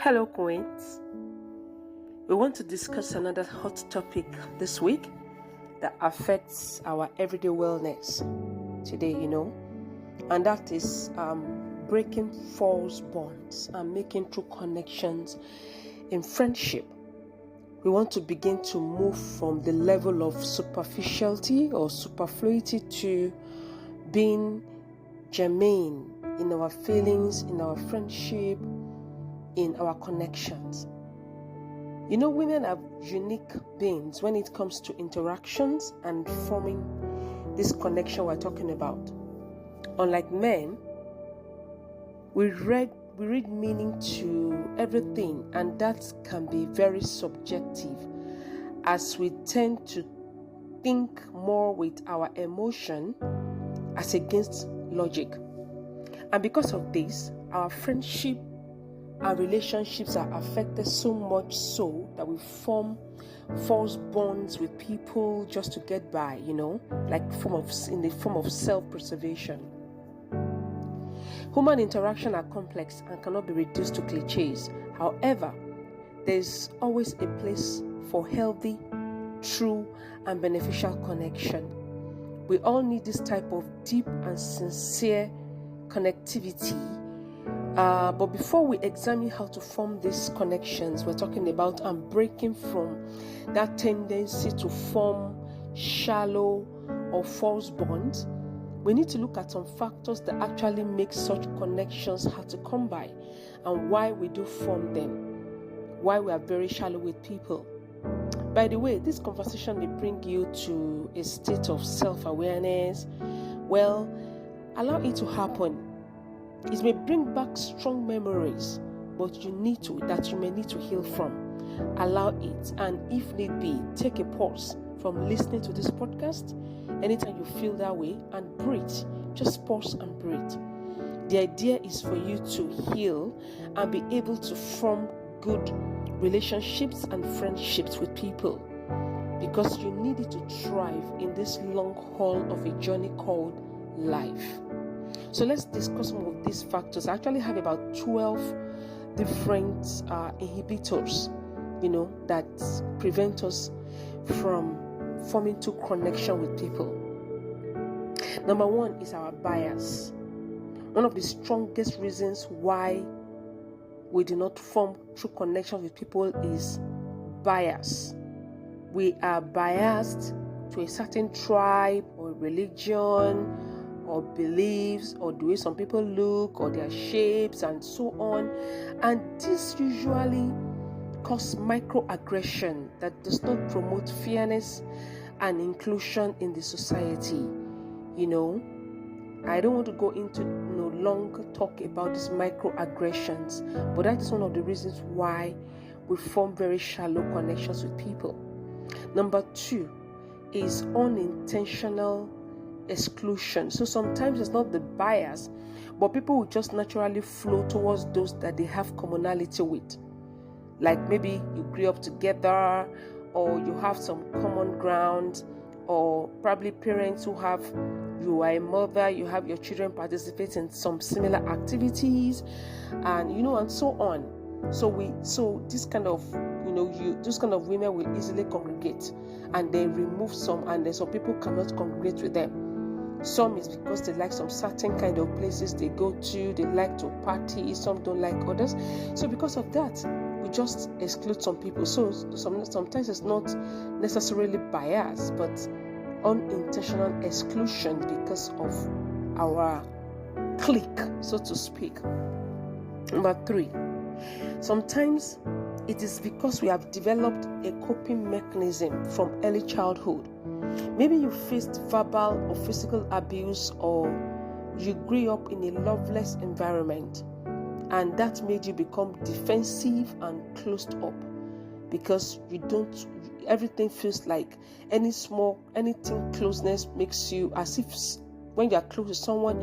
Hello, Queens. We want to discuss another hot topic this week that affects our everyday wellness today, and that is breaking false bonds and making true connections in friendship. We want to begin to move from the level of superficiality or superfluity to being germane in our feelings, in our friendship, in our connections. Women are unique beings when it comes to interactions and forming this connection we're talking about. Unlike men, we read meaning to everything, and that can be very subjective as we tend to think more with our emotion as against logic. And because of this, our friendship, our relationships are affected so much so that we form false bonds with people just to get by, in the form of self-preservation. Human interaction are complex and cannot be reduced to cliches. However, there's always a place for healthy, true, and beneficial connection. We all need this type of deep and sincere connectivity. But before we examine how to form these connections, we're talking about breaking from that tendency to form shallow or false bonds. We need to look at some factors that actually make such connections hard to come by and why we do form them, why we are very shallow with people. By the way, this conversation may bring you to a state of self-awareness. Well, allow it to happen. It may bring back strong memories, but you may need to heal from. Allow it, and if need be, take a pause from listening to this podcast anytime you feel that way and breathe. Just pause and breathe. The idea is for you to heal and be able to form good relationships and friendships with people, because you need it to thrive in this long haul of a journey called life. So let's discuss some of these factors. I actually have about 12 different inhibitors, that prevent us from forming true connection with people. Number one is our bias. One of the strongest reasons why we do not form true connection with people is bias. We are biased to a certain tribe or religion or beliefs or the way some people look or their shapes and so on. And this usually causes microaggression that does not promote fairness and inclusion in the society. I don't want to go into long talk about these microaggressions, but that is one of the reasons why we form very shallow connections with people. Number two is unintentional exclusion. So sometimes it's not the bias, but people will just naturally flow towards those that they have commonality with. Like maybe you grew up together, or you have some common ground, or probably parents who have, you are a mother, you have your children participate in some similar activities, and and so on. So this kind of those kind of women will easily congregate, and they remove some, and then some people cannot congregate with them. Some is because they like some certain kind of places they go to, they like to party, some don't like others. So because of that, we just exclude some people. So sometimes it's not necessarily bias, but unintentional exclusion because of our clique, so to speak. Number three, sometimes it is because we have developed a coping mechanism from early childhood. Maybe you faced verbal or physical abuse, or you grew up in a loveless environment, and that made you become defensive and closed up, because everything feels like anything closeness makes you as if when you are close to someone,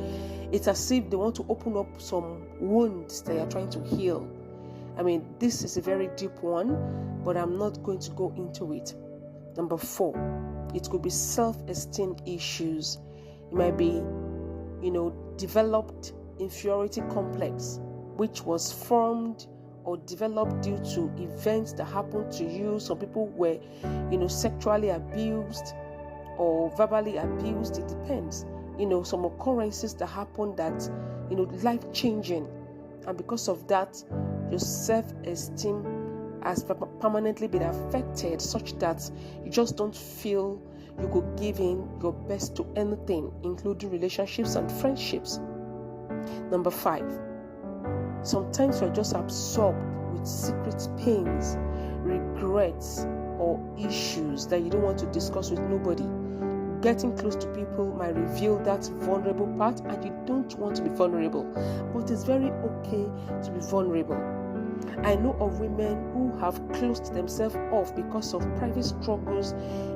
it's as if they want to open up some wounds that you are trying to heal. This is a very deep one, but I'm not going to go into it. Number four, it could be self-esteem issues. It might be, developed inferiority complex, which was formed or develop due to events that happened to you. Some people were, sexually abused or verbally abused. It depends. Some occurrences that happen that, life-changing. And because of that, your self-esteem has permanently been affected such that you just don't feel you could give in your best to anything, including relationships and friendships. Number 5, sometimes you're just absorbed with secret pains, regrets, or issues that you don't want to discuss with nobody. Getting close to people might reveal that vulnerable part, and you don't want to be vulnerable, but it's very okay to be vulnerable. I know of women who have closed themselves off because of private struggles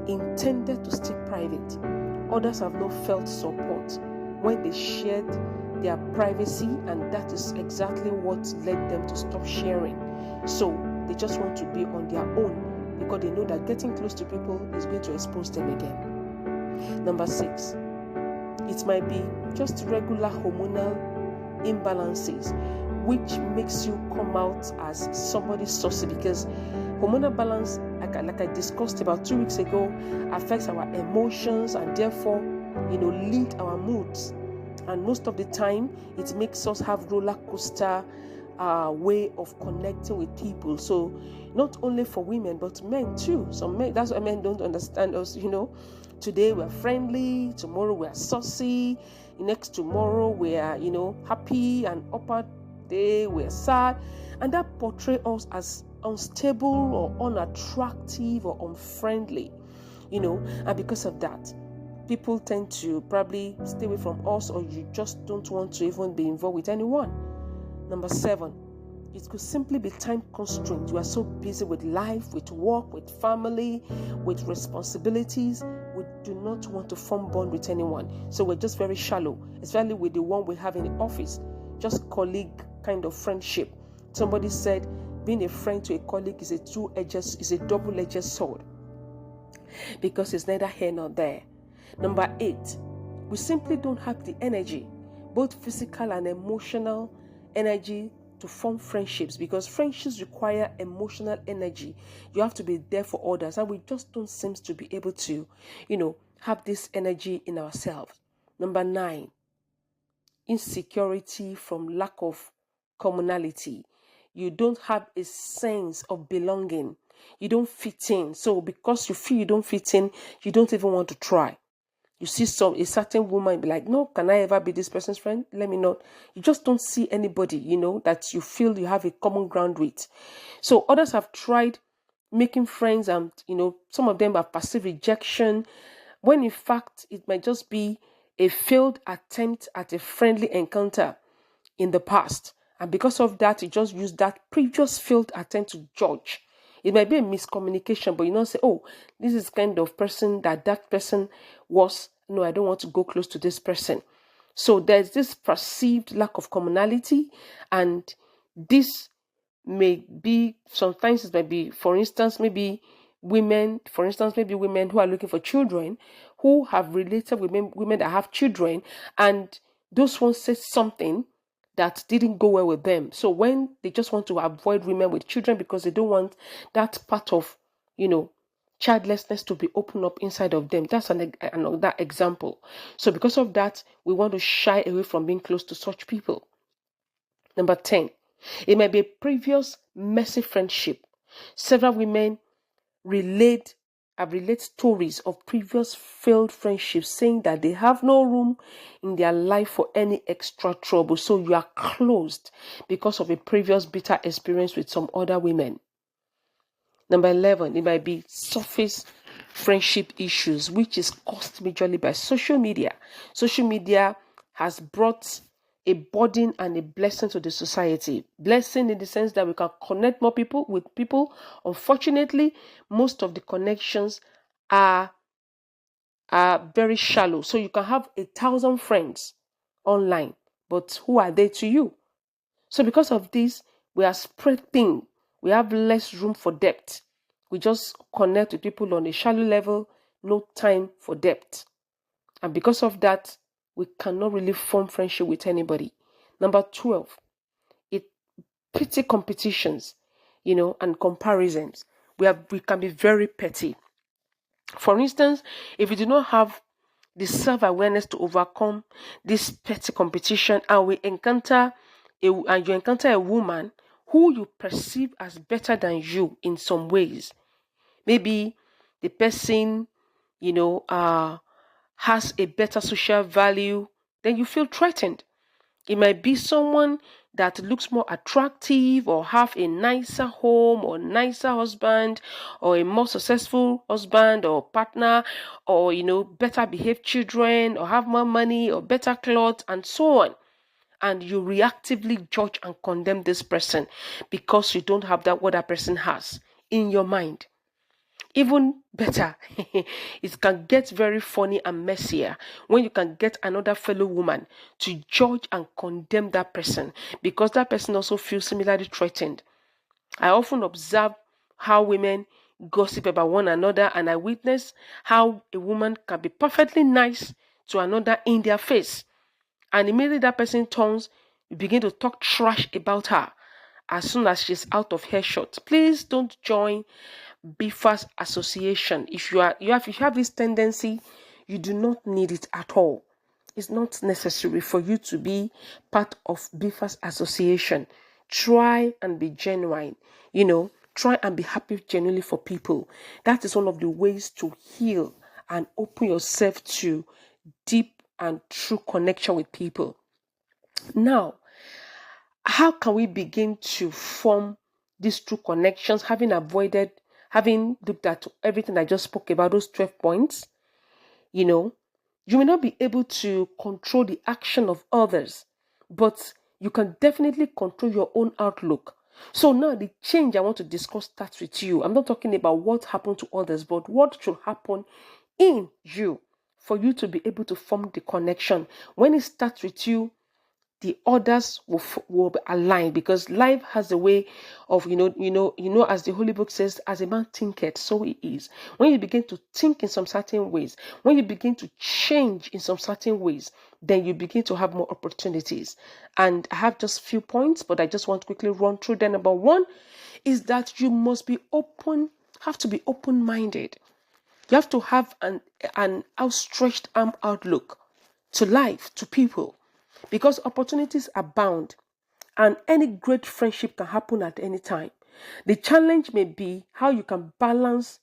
intended to stay private. Others have not felt support when they shared their privacy, and that is exactly what led them to stop sharing. So they just want to be on their own because they know that getting close to people is going to expose them again. Number 6, it might be just regular hormonal imbalances, which makes you come out as somebody saucy, because hormonal balance, like I discussed about 2 weeks ago, affects our emotions and therefore, lead our moods. And most of the time, it makes us have roller coaster way of connecting with people. So not only for women, but men too. Some men, that's why men don't understand us, Today we're friendly, tomorrow we're saucy, next tomorrow we're, happy, and upper day we're sad. And that portrays us as unstable or unattractive or unfriendly, and because of that, people tend to probably stay away from us, or you just don't want to even be involved with anyone. Number 7, it could simply be time constraint. You are so busy with life, with work, with family, with responsibilities. We do not want to form bond with anyone. So we're just very shallow, especially with the one we have in the office. Just colleague kind of friendship. Somebody said being a friend to a colleague is a double-edged sword, because it's neither here nor there. Number 8, we simply don't have the energy, both physical and emotional energy, to form friendships, because friendships require emotional energy. You have to be there for others, and we just don't seem to be able to, have this energy in ourselves. Number 9, insecurity from lack of commonality. You don't have a sense of belonging. You don't fit in. So because you feel you don't fit in, you don't even want to try. You see a certain woman be like, no, can I ever be this person's friend? Let me not. You just don't see anybody, that you feel you have a common ground with. So others have tried making friends, and, some of them have perceived rejection, when in fact it might just be a failed attempt at a friendly encounter in the past. And because of that, you just use that previous failed attempt to judge. It might be a miscommunication, but say, oh, this is kind of person that person was. No, I don't want to go close to this person. So there's this perceived lack of commonality, and this may be, sometimes it might be, for instance, maybe women who are looking for children, who have related with women that have children, and those ones say something that didn't go well with them. So when they just want to avoid women with children because they don't want that part of, childlessness to be opened up inside of them. That's another example. So because of that, we want to shy away from being close to such people. Number 10, it might be a previous messy friendship. Several women have relayed stories of previous failed friendships, saying that they have no room in their life for any extra trouble. So you are closed because of a previous bitter experience with some other women. Number 11, it might be surface friendship issues, which is caused majorly by social media. Social media has brought a burden and a blessing to the society. Blessing in the sense that we can connect more people with people. Unfortunately, most of the connections are very shallow. So you can have 1,000 friends online, but who are they to you? So because of this, we are spread thin. We have less room for depth. We just connect with people on a shallow level, no time for depth. And because of that, we cannot really form friendship with anybody. Number 12, it petty competitions, and comparisons. We can be very petty. For instance, if you do not have the self-awareness to overcome this petty competition, and you encounter a woman who you perceive as better than you in some ways, maybe the person, you know uh has a better social value, then you feel threatened. It might be someone that looks more attractive, or have a nicer home, or nicer husband, or a more successful husband or partner, or better behaved children, or have more money, or better clothes, and so on. And you reactively judge and condemn this person because you don't have that what that person has in your mind. Even better, it can get very funny and messier when you can get another fellow woman to judge and condemn that person because that person also feels similarly threatened. I often observe how women gossip about one another, and I witness how a woman can be perfectly nice to another in their face, and immediately that person turns, you begin to talk trash about her as soon as she's out of hairshot. Please don't join Beefers Association. If you have this tendency, you do not need it at all. It's not necessary for you to be part of Beefers Association. Try and be genuine. Try and be happy genuinely for people. That is one of the ways to heal and open yourself to deep and true connection with people. Now, how can we begin to form these true connections, having looked at everything I just spoke about, those 12 points? You know, you may not be able to control the action of others, but you can definitely control your own outlook. So now the change I want to discuss starts with you. I'm not talking about what happened to others, but what should happen in you for you to be able to form the connection. When it starts with you, the others will be aligned, because life has a way of as the Holy Book says, as a man thinketh, so he is. When you begin to think in some certain ways, when you begin to change in some certain ways, then you begin to have more opportunities. And I have just few points, but I just want to quickly run through them. Number one is that you must be open, have to be open-minded. You have to have an outstretched arm outlook to life, to people, because opportunities abound and any great friendship can happen at any time. The challenge may be how you can balance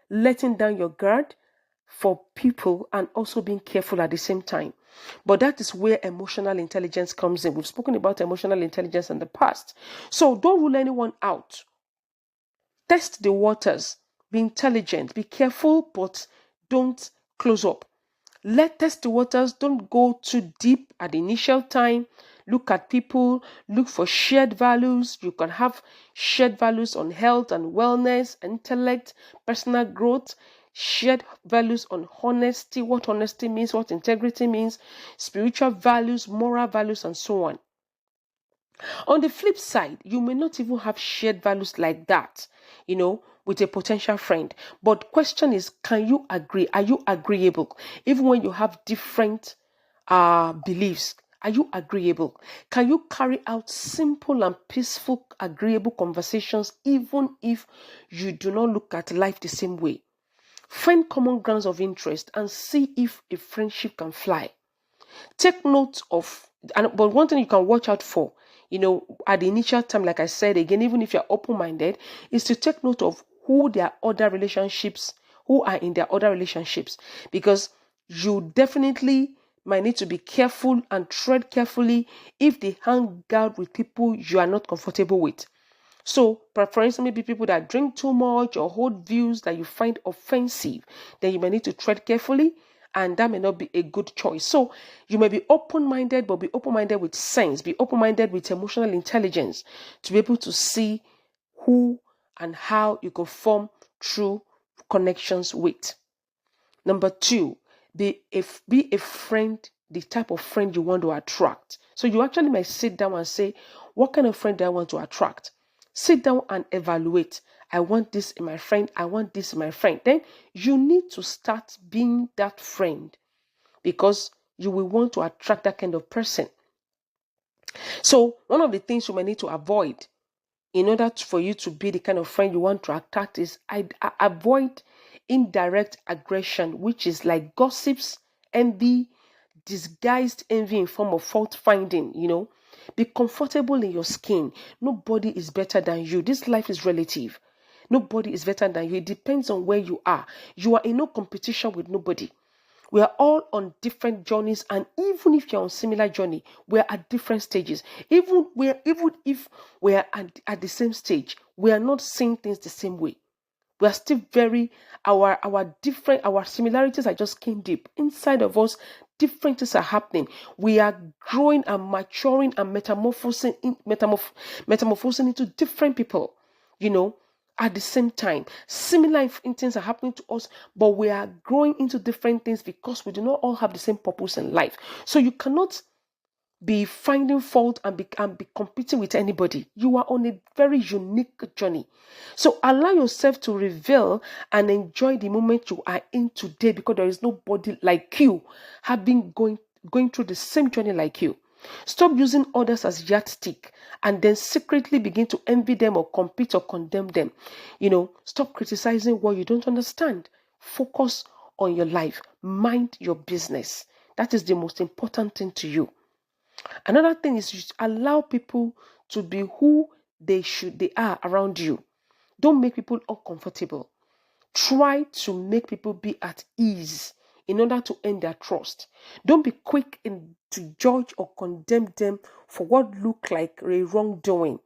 letting down your guard for people and also being careful at the same time. But that is where emotional intelligence comes in. We've spoken about emotional intelligence in the past. So don't rule anyone out. Test the waters. Be intelligent. Be careful, but don't close up. Test the waters. Don't go too deep at the initial time. Look at people. Look for shared values. You can have shared values on health and wellness, intellect, personal growth, shared values on honesty, what honesty means, what integrity means, spiritual values, moral values, and so on. On the flip side, you may not even have shared values like that, with a potential friend. But question is, can you agree? Are you agreeable? Even when you have different beliefs, are you agreeable? Can you carry out simple and peaceful, agreeable conversations even if you do not look at life the same way? Find common grounds of interest and see if a friendship can fly. Take note of, but one thing you can watch out for, at the initial time, like I said again, even if you're open-minded, is to take note of who are in their other relationships, because you definitely might need to be careful and tread carefully if they hang out with people you are not comfortable with. So, for instance, maybe people that drink too much or hold views that you find offensive, then you may need to tread carefully, and that may not be a good choice. So, you may be open-minded, but be open-minded with sense, be open-minded with emotional intelligence to be able to see who and how you can form true connections with. Number two, be a friend, the type of friend you want to attract. So you actually might sit down and say, what kind of friend do I want to attract? Sit down and evaluate. I want this in my friend. I want this in my friend. Then you need to start being that friend, because you will want to attract that kind of person. So one of the things you may need to avoid in order for you to be the kind of friend you want to attract is avoid indirect aggression, which is like gossips, envy, disguised envy in form of fault finding. Be comfortable in your skin. Nobody is better than you. This life is relative. Nobody is better than you. It depends on where you are. You are in no competition with nobody. We are all on different journeys, and even if you're on similar journey, we're at different stages. Even if we're at the same stage, we are not seeing things the same way. We are still very our similarities are just skin deep. Inside of us, different things are happening. We are growing and maturing and metamorphosing into different people. You know, at the same time. Similar things are happening to us, but we are growing into different things because we do not all have the same purpose in life. So you cannot be finding fault and be competing with anybody. You are on a very unique journey. So allow yourself to reveal and enjoy the moment you are in today, because there is nobody like you having going through the same journey like you. Stop using others as yardstick and then secretly begin to envy them or compete or condemn them. Stop criticizing what you don't understand. Focus on your life. Mind your business. That is the most important thing to you. Another thing is you allow people to be who they are around you. Don't make people uncomfortable. Try to make people be at ease in order to earn their trust. Don't be quick to judge or condemn them for what look like a wrongdoing.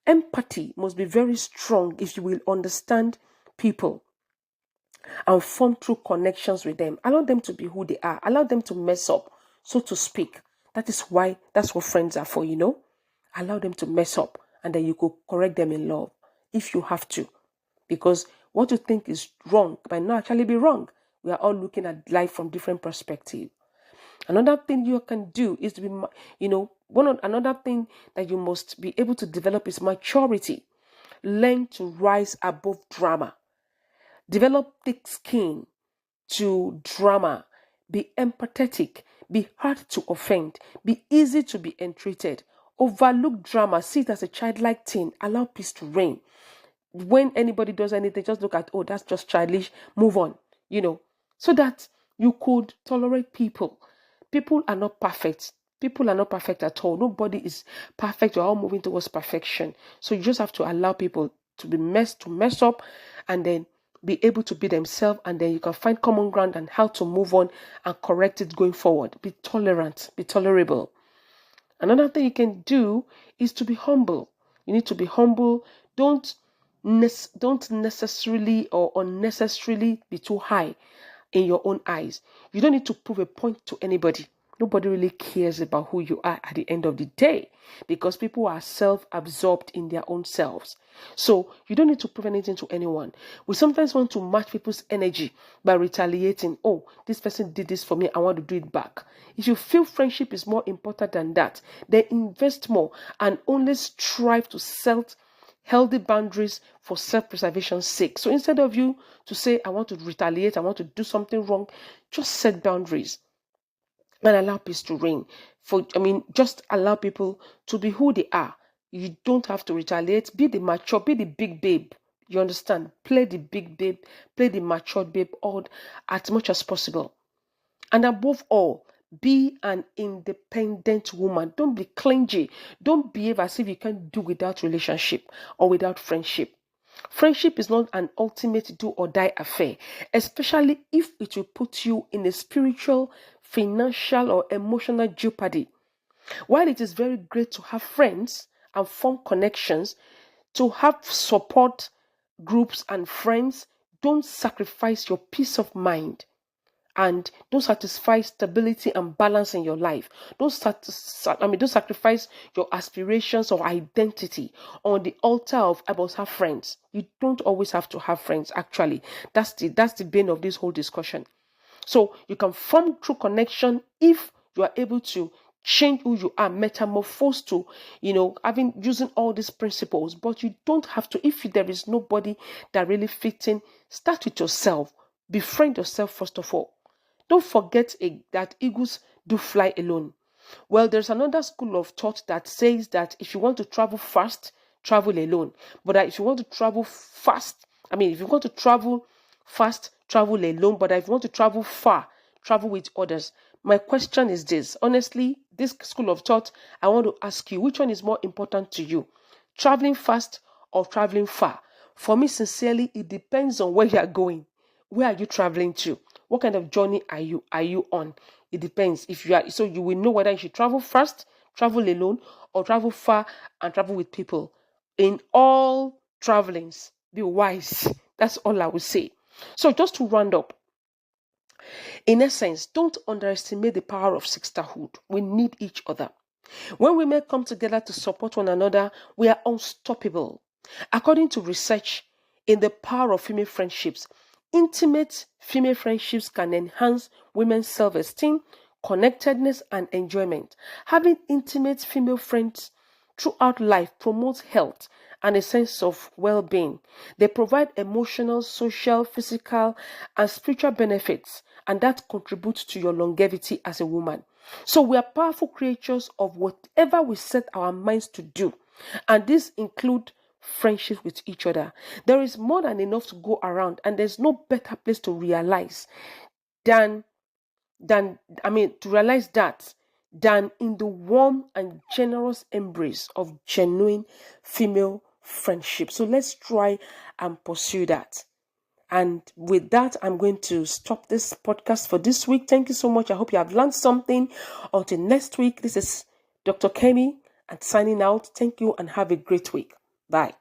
Empathy must be very strong if you will understand people and form true connections with them. Allow them to be who they are. Allow them to mess up, so to speak. That's what friends are for, Allow them to mess up and then you could correct them in love if you have to. Because what you think is wrong might not actually be wrong. We are all looking at life from different perspectives. Another thing you can do is to be, another thing that you must be able to develop is maturity. Learn to rise above drama. Develop thick skin to drama. Be empathetic. Be hard to offend. Be easy to be entreated. Overlook drama. See it as a childlike thing. Allow peace to reign. When anybody does anything, just look at, oh, that's just childish. Move on, so that you could tolerate people. People are not perfect. People are not perfect at all. Nobody is perfect. We're all moving towards perfection. So you just have to allow people to mess up and then be able to be themselves, and then you can find common ground and how to move on and correct it going forward. Be tolerant, be tolerable. Another thing you can do is to be humble. You need to be humble. Don't necessarily or unnecessarily be too high in your own eyes. You don't need to prove a point to anybody. Nobody really cares about who you are at the end of the day, because people are self-absorbed in their own selves. So you don't need to prove anything to anyone. We sometimes want to match people's energy by retaliating. Oh, this person did this for me, I want to do it back. If you feel friendship is more important than that, then invest more and only strive to set healthy boundaries for self-preservation's sake. So instead of you to say, I want to retaliate, I want to do something wrong, just set boundaries and allow peace to reign. Just allow people to be who they are. You don't have to retaliate. Be the mature, be the big babe. You understand? Play the big babe, play the matured babe all as much as possible. And above all, be an independent woman. Don't be clingy. Don't behave as if you can't do without relationship or without friendship. Friendship is not an ultimate do or die affair, especially if it will put you in a spiritual, financial, or emotional jeopardy. While it is very great to have friends and form connections, to have support groups and friends, don't sacrifice your peace of mind and don't satisfy stability and balance in your life. Don't sacrifice your aspirations or identity on the altar of I must have friends. You don't always have to have friends. Actually, that's the bane of this whole discussion. So you can form true connection if you are able to change who you are, metamorphose to, using all these principles. But you don't have to. If there is nobody that really fits in, start with yourself. Befriend yourself first of all. Don't forget that eagles do fly alone. Well, there's another school of thought that says that if you want to travel fast, travel alone. But if you want to travel fast, if you want to travel fast, travel alone. But if you want to travel far, travel with others. My question is this. Honestly, this school of thought, I want to ask you, which one is more important to you? Traveling fast or traveling far? For me, sincerely, it depends on where you are going. Where are you traveling to? What kind of journey are you on? It depends. If you are, so you will know whether you should travel fast, travel alone, or travel far and travel with people. In all travelings, be wise. That's all I would say. So just to round up, in essence, don't underestimate the power of sisterhood. We need each other. When women come together to support one another, we are unstoppable. According to research in the power of female friendships, intimate female friendships can enhance women's self esteem, connectedness, and enjoyment. Having intimate female friends throughout life promotes health and a sense of well being. They provide emotional, social, physical, and spiritual benefits, and that contributes to your longevity as a woman. So, we are powerful creatures of whatever we set our minds to do, and this include friendship with each other. There is more than enough to go around, and there's no better place to realize than to realize that than in the warm and generous embrace of genuine female friendship. So let's try and pursue that. And with that, I'm going to stop this podcast for this week. Thank you so much. I hope you have learned something. Until next week, this is Dr. Kemi and signing out. Thank you and have a great week. Bye.